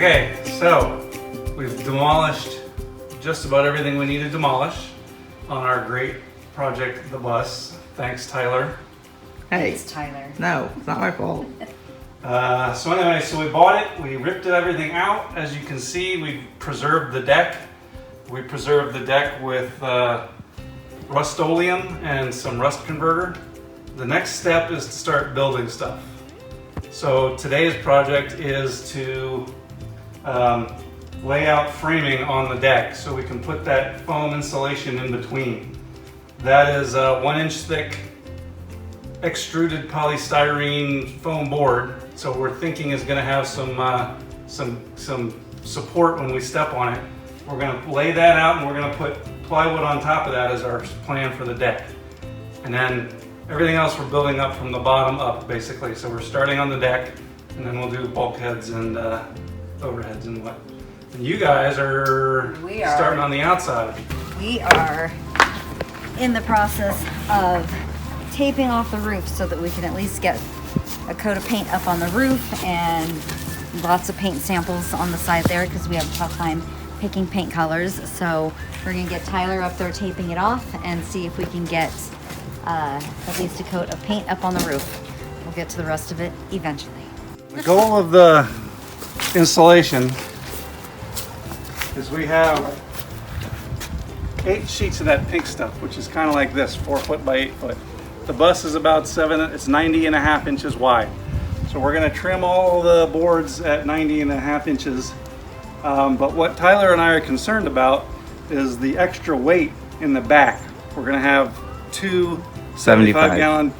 Okay, so we've demolished just about everything we need to demolish on our great project, the bus. Thanks, Tyler. Hey. It's Tyler. No, it's not my fault. So anyway, so we bought it, we ripped everything out. As you can see, we preserved the deck. We preserved the deck with Rust-Oleum and some rust converter. The next step is to start building stuff. So today's project is to lay out framing on the deck so we can put that foam insulation in between. That is a 1 inch thick extruded polystyrene foam board. So we're thinking is going to have some support when we step on it. We're going to lay that out and we're going to put plywood on top of that as our plan for the deck. And then everything else we're building up from the bottom up basically. So we're starting on the deck and then we'll do bulkheads and overheads and what. And you guys are starting on the outside. We are in the process of taping off the roof so that we can at least get a coat of paint up on the roof and lots of paint samples on the side there because we have a tough time picking paint colors. So we're gonna get Tyler up there taping it off and see if we can get at least a coat of paint up on the roof. We'll get to the rest of it eventually. The goal of the installation is we have 8 sheets of that pink stuff, which is kind of like this, 4 foot by 8 foot. The bus is about 7, it's 90.5 inches wide. So we're gonna trim all the boards at 90.5 inches. But what Tyler and I are concerned about is the extra weight in the back. We're gonna have 2 75-gallon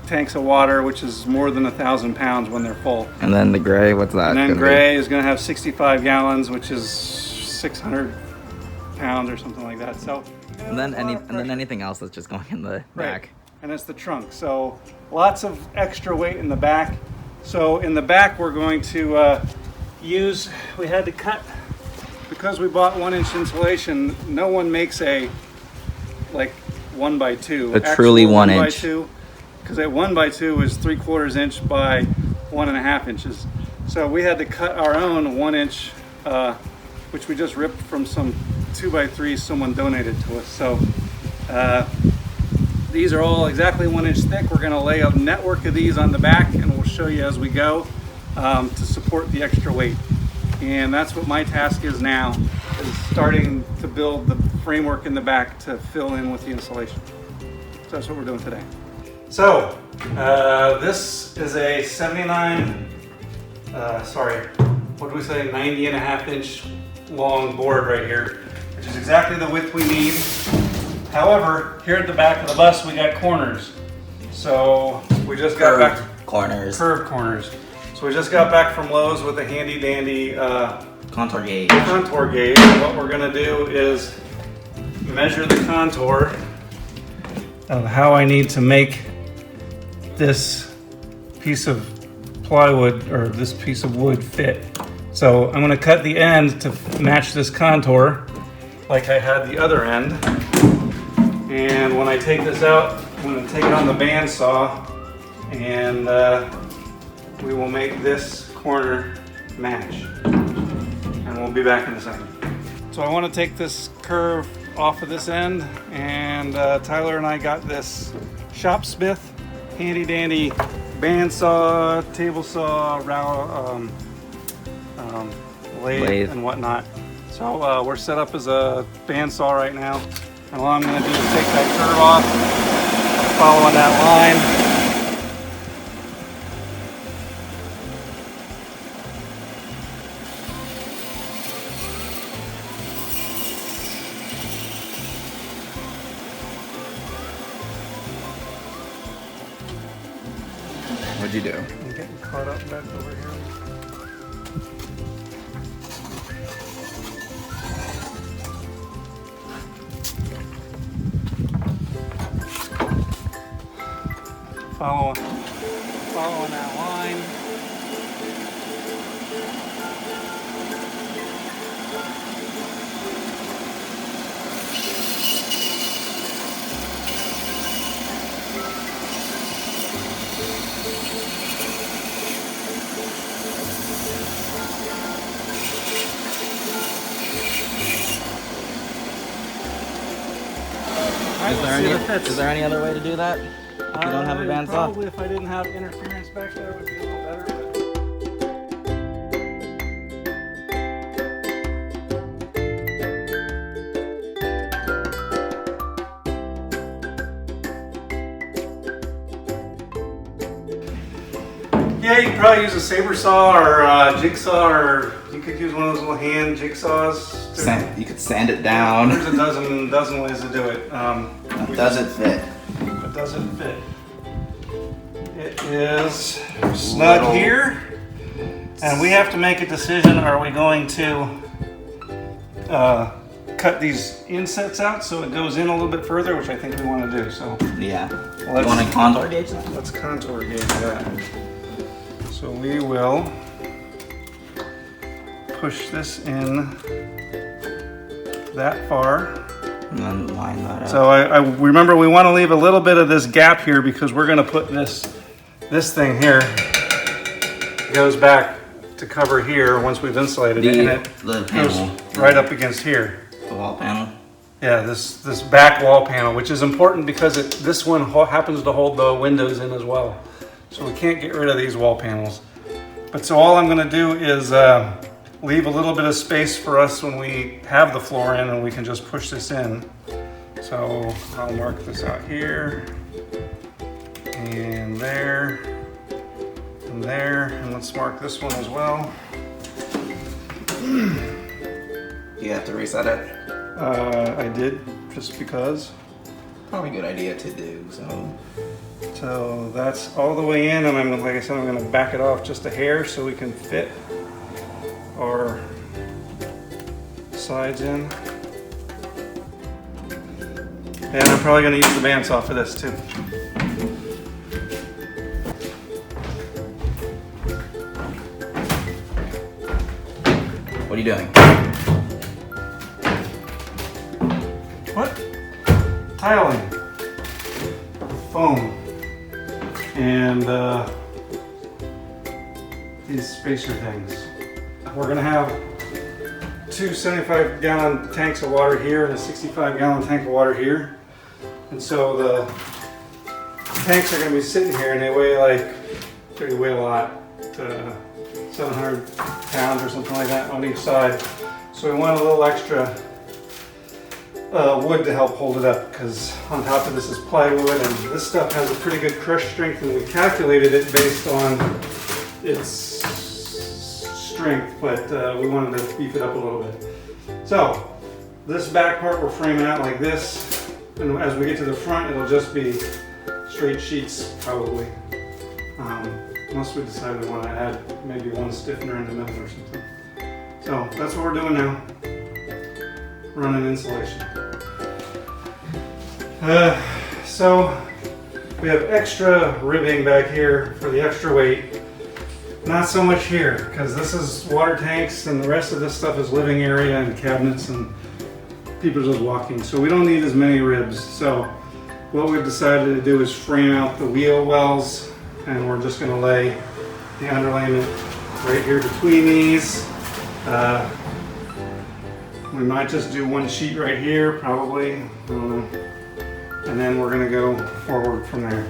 tanks of water, which is more than 1,000 pounds when they're full. And then the gray, what's that? And then gray is gonna have 65 gallons, which is 600 pounds or something like that. So. And then anything else that's just going in the back. And it's the trunk. So lots of extra weight in the back. So in the back we're going to we had to cut, because we bought 1 inch insulation, no one makes a like 1 by 2. A truly 1 inch. Because a 1 by 2 is 3/4 inch by 1.5 inches. So we had to cut our own 1 inch, which we just ripped from some 2x3 someone donated to us. So these are all exactly 1 inch thick. We're going to lay a network of these on the back and we'll show you as we go to support the extra weight. And that's what my task is now, is starting to build the framework in the back to fill in with the insulation. So that's what we're doing today. So this is a 90.5 inch long board right here, which is exactly the width we need. However, here at the back of the bus, we got corners. So we just got back corners. Curved corners. So we just got back from Lowe's with a handy dandy contour gauge. Contour gauge. And what we're gonna do is measure the contour of how I need to make this piece of plywood or this piece of wood fit. So I'm gonna cut the end to match this contour like I had the other end. And when I take this out, I'm going to take it on the bandsaw and we will make this corner match. And we'll be back in a second. So I want to take this curve off of this end, and Tyler and I got this Shopsmith handy dandy bandsaw, table saw, lathe and whatnot. So we're set up as a bandsaw right now. And all I'm going to do is take that curve off, following that line. What'd you do? I'm getting caught up back over here. Following that line. fits. Is there any other way to do that? You don't have a bandsaw? Probably if I didn't have interference back there, it would be a little better. Yeah, you could probably use a saber saw or a jigsaw, or you could use one of those little hand jigsaws. You could sand it down. There's a dozen ways to do it. It doesn't fit. It doesn't fit. It is snug here, and we have to make a decision. Are we going to cut these insets out so it goes in a little bit further, which I think we want to do. So Yeah. let's, You want to contour gauge that? let's contour gauge that. So we will push this in that far. And then line that up. So I remember we want to leave a little bit of this gap here because we're going to put this thing here. It goes back to cover here once we've insulated it, and it the goes panel. right up against here. The wall panel. Yeah, this back wall panel, which is important because this one happens to hold the windows in as well. So we can't get rid of these wall panels. But so all I'm going to do is leave a little bit of space for us when we have the floor in, and we can just push this in. So I'll mark this out here, and there, and there, and let's mark this one as well. You have to reset it. I did, just because. Probably a good idea to do, So that's all the way in, and like I said, I'm going to back it off just a hair so we can fit our sides in. And I'm probably going to use the bandsaw for this too. What are you doing? What? Tiling. Foam. And these spacer things. We're gonna have two 75-gallon tanks of water here and a 65-gallon tank of water here. And so the tanks are gonna be sitting here, and they weigh they weigh a lot, 700 pounds or something like that on each side. So we want a little extra wood to help hold it up, because on top of this is plywood, and this stuff has a pretty good crush strength, and we calculated it based on its strength, but we wanted to beef it up a little bit. So this back part we're framing out like this, and as we get to the front it'll just be straight sheets probably, unless we decide we want to add maybe one stiffener in the middle or something. So that's what we're doing now, running insulation. So we have extra ribbing back here for the extra weight. Not so much here, because this is water tanks and the rest of this stuff is living area and cabinets and people just walking. So we don't need as many ribs. So what we've decided to do is frame out the wheel wells, and we're just going to lay the underlayment right here between these. We might just do one sheet right here, probably. And then we're going to go forward from there.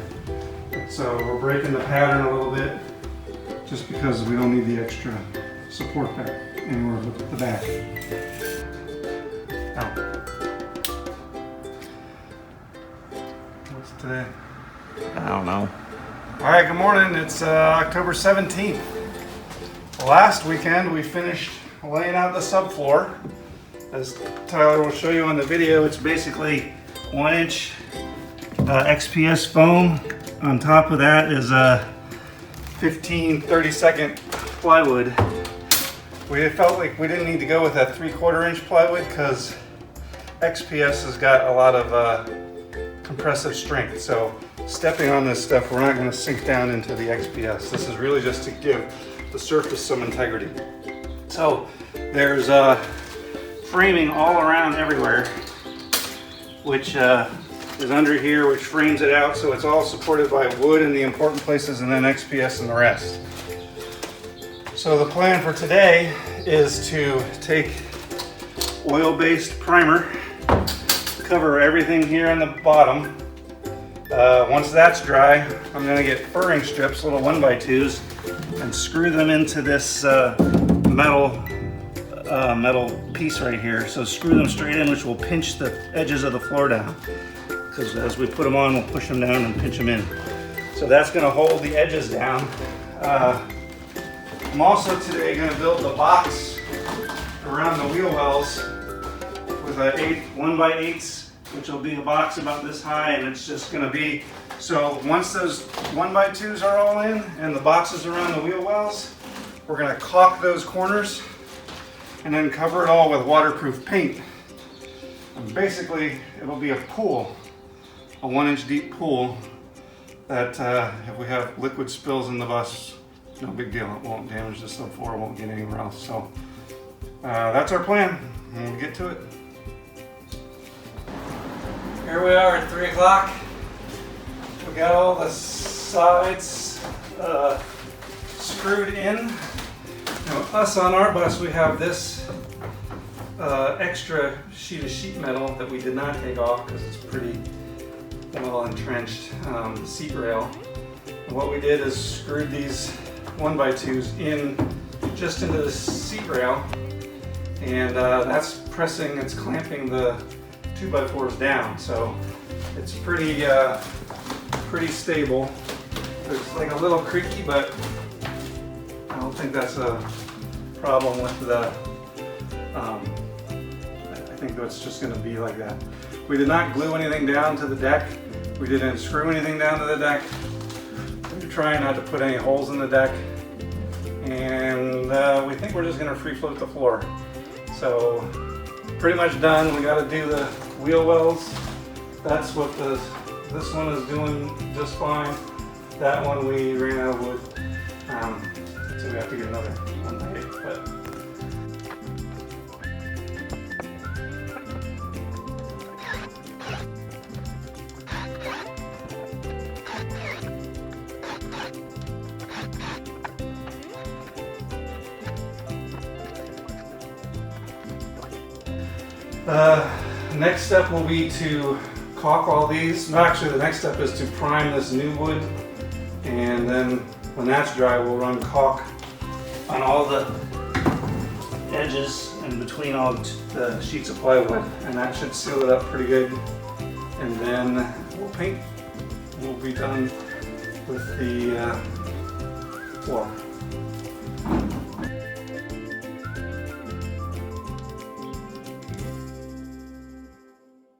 So we're breaking the pattern a little bit, just because we don't need the extra support back anywhere but the back. Out. What's today? I don't know. All right, good morning. It's October 17th. Last weekend we finished laying out the subfloor. As Tyler will show you on the video, it's basically 1-inch XPS foam. On top of that is a 30-second plywood. We felt like we didn't need to go with that 3/4 inch plywood because XPS has got a lot of compressive strength. So stepping on this stuff, we're not going to sink down into the XPS. This is really just to give the surface some integrity. So there's framing all around everywhere, which is under here, which frames it out, so it's all supported by wood in the important places and then XPS in the rest. So the plan for today is to take oil-based primer, cover everything here on the bottom, Once that's dry, I'm gonna get furring strips, little 1x2s, and screw them into this metal piece right here. So screw them straight in, which will pinch the edges of the floor down. Because as we put them on, we'll push them down and pinch them in. So that's gonna hold the edges down. I'm also today gonna build the box around the wheel wells with a 1x8, which will be a box about this high, and it's just gonna be, so once those 1x2s are all in and the boxes around the wheel wells, we're gonna caulk those corners and then cover it all with waterproof paint. And basically, it'll be a pool, a 1-inch deep pool that if we have liquid spills in the bus, no big deal. It won't damage the subfloor, it won't get anywhere else. So that's our plan, and we'll get to it. Here we are at 3 o'clock. We got all the sides screwed in. Now, us on our bus, we have this extra sheet of sheet metal that we did not take off because it's pretty well entrenched seat rail. And what we did is screwed these 1x2s in just into the seat rail, and that's pressing, it's clamping the 2x4s down, so it's pretty stable. It's like a little creaky, but I don't think that's a problem with the, I think it's just going to be like that. We did not glue anything down to the deck. We didn't screw anything down to the deck. We're trying not to put any holes in the deck. And we think we're just going to free float the floor. So pretty much done. We got to do the wheel wells. That's what this one is doing just fine. That one we ran out of wood. So we have to get another 1x8. But next step will be to caulk all these. No, actually the next step is to prime this new wood, and then when that's dry we'll run caulk on all the edges and between all the sheets of plywood, and that should seal it up pretty good. And then we'll paint. We'll be done with the floor.